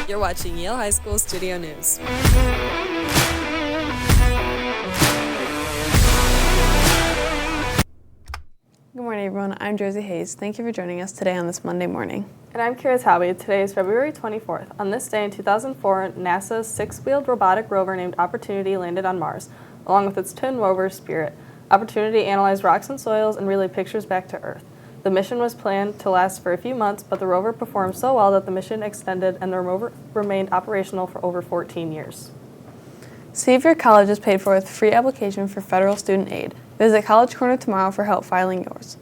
You're watching Yale High School Studio News. Good morning, everyone. I'm Josie Hayes. Thank you for joining us today on this Monday morning. And I'm Kira Taube. Today is February 24th. On this day in 2004, NASA's six-wheeled robotic rover named Opportunity landed on Mars, along with its twin rover, Spirit. Opportunity analyzed rocks and soils and relayed pictures back to Earth. The mission was planned to last for a few months, but the rover performed so well that the mission extended and the rover remained operational for over 14 years. See if your college is paid for with free application for federal student aid. Visit College Corner tomorrow for help filing yours.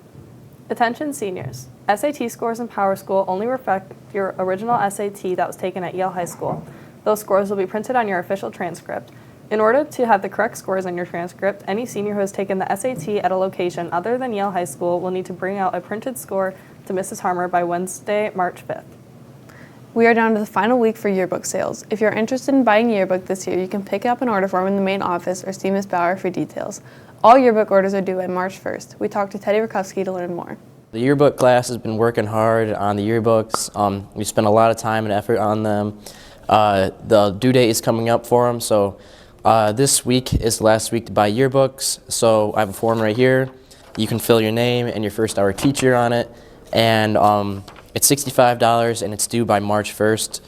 Attention seniors. SAT scores in PowerSchool only reflect your original SAT that was taken at Yale High School. Those scores will be printed on your official transcript. In order to have the correct scores on your transcript, any senior who has taken the SAT at a location other than Yale High School will need to bring out a printed score to Mrs. Harmer by Wednesday, March 5th. We are down to the final week for yearbook sales. If you're interested in buying a yearbook this year, you can pick up an order form in the main office or see Ms. Bauer for details. All yearbook orders are due by March 1st. We talked to Teddy Rakowski to learn more. The yearbook class has been working hard on the yearbooks. We spent a lot of time and effort on them. The due date is coming up for them, so this week is the last week to buy yearbooks. So I have a form right here. You can fill your name and your first hour teacher on it, and it's $65 and it's due by March 1st,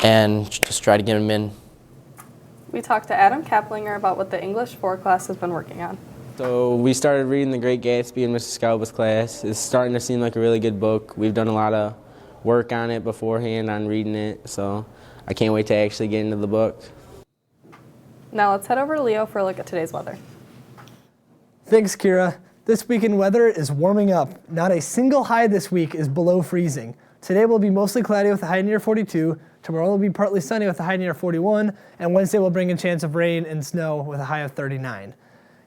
and just try to get them in. We talked to Adam Kaplinger about what the English 4 class has been working on. So we started reading The Great Gatsby in Mr. Scalba's class. It's starting to seem like a really good book. We've done a lot of work on it beforehand on reading it, so I can't wait to actually get into the book. Now let's head over to Leo for a look at today's weather. Thanks, Kira. This weekend weather is warming up. Not a single high this week is below freezing. Today will be mostly cloudy with a high near 42. Tomorrow will be partly sunny with a high near 41. And Wednesday will bring a chance of rain and snow with a high of 39.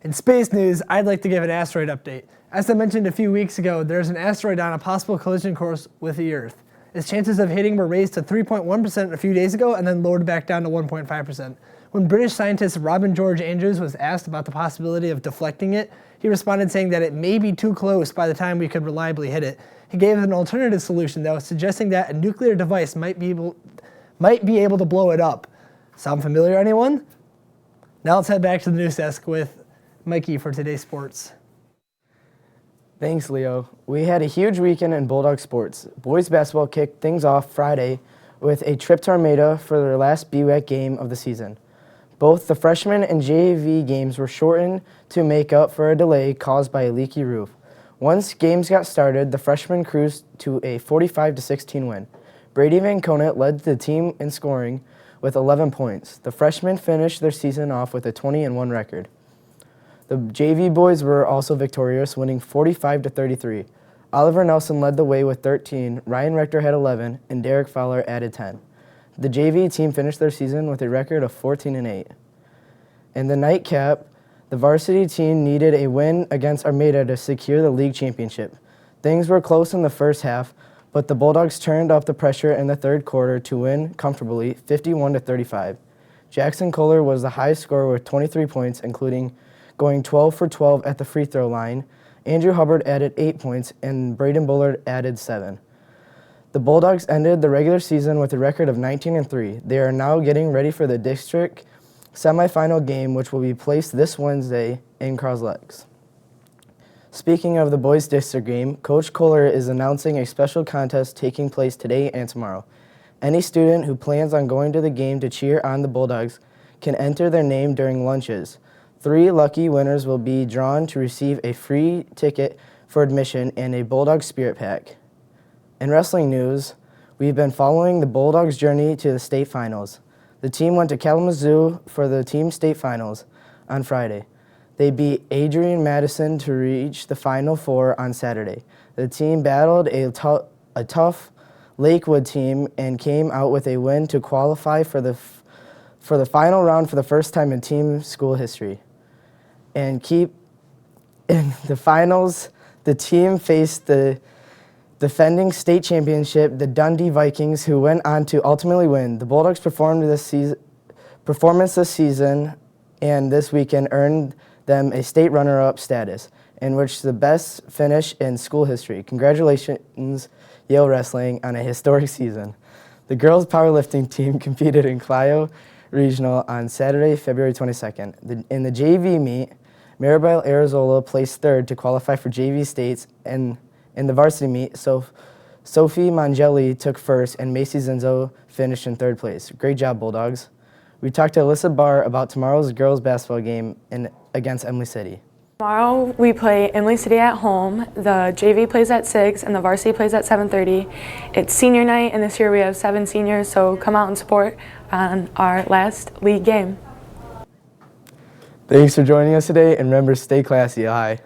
In space news, I'd like to give an asteroid update. As I mentioned a few weeks ago, there's an asteroid on a possible collision course with the Earth. Its chances of hitting were raised to 3.1% a few days ago and then lowered back down to 1.5%. When British scientist Robin George Andrews was asked about the possibility of deflecting it, he responded saying that it may be too close by the time we could reliably hit it. He gave an alternative solution, though, suggesting that a nuclear device might be able to blow it up. Sound familiar, anyone? Now let's head back to the news desk with Mikey for today's sports. Thanks, Leo. We had a huge weekend in Bulldog sports. Boys basketball kicked things off Friday with a trip to Armada for their last BWAC game of the season. Both the freshman and JV games were shortened to make up for a delay caused by a leaky roof. Once games got started, the freshmen cruised to a 45-16 win. Brady Van Conant led the team in scoring with 11 points. The freshmen finished their season off with a 20-1 record. The JV boys were also victorious, winning 45-33. Oliver Nelson led the way with 13, Ryan Rector had 11, and Derek Fowler added 10. The JV team finished their season with a record of 14-8. In the nightcap, the varsity team needed a win against Armada to secure the league championship. Things were close in the first half, but the Bulldogs turned up the pressure in the third quarter to win comfortably, 51-35. Jackson Kohler was the highest scorer with 23 points, including going 12 for 12 at the free throw line. Andrew Hubbard added 8 points, and Braden Bullard added 7. The Bulldogs ended the regular season with a record of 19-3. They are now getting ready for the district semifinal game, which will be placed this Wednesday in Croslex. Speaking of the boys' district game, Coach Kohler is announcing a special contest taking place today and tomorrow. Any student who plans on going to the game to cheer on the Bulldogs can enter their name during lunches. 3 lucky winners will be drawn to receive a free ticket for admission and a Bulldog Spirit Pack. In wrestling news, we've been following the Bulldogs' journey to the state finals. The team went to Kalamazoo for the team state finals on Friday. They beat Adrian Madison to reach the Final Four on Saturday. The team battled a tough Lakewood team and came out with a win to qualify for the final round for the first time in team school history. And keep in the finals, the team faced the defending state championship, the Dundee Vikings, who went on to ultimately win. The Bulldogs performance this season and this weekend earned them a state runner-up status, in which the best finish in school history. Congratulations, Yale Wrestling, on a historic season. The girls powerlifting team competed in Clio Regional on Saturday, February 22nd. In the JV meet, Maribel Arizola placed third to qualify for JV states, and in the varsity meet, Sophie Mangelli took first, and Macy Zinzo finished in third place. Great job, Bulldogs. We talked to Alyssa Barr about tomorrow's girls basketball game against Emily City. Tomorrow we play Emily City at home. The JV plays at 6 and the varsity plays at 7:30. It's senior night, and this year we have 7 seniors, so come out and support on our last league game. Thanks for joining us today, and remember, stay classy. Hi.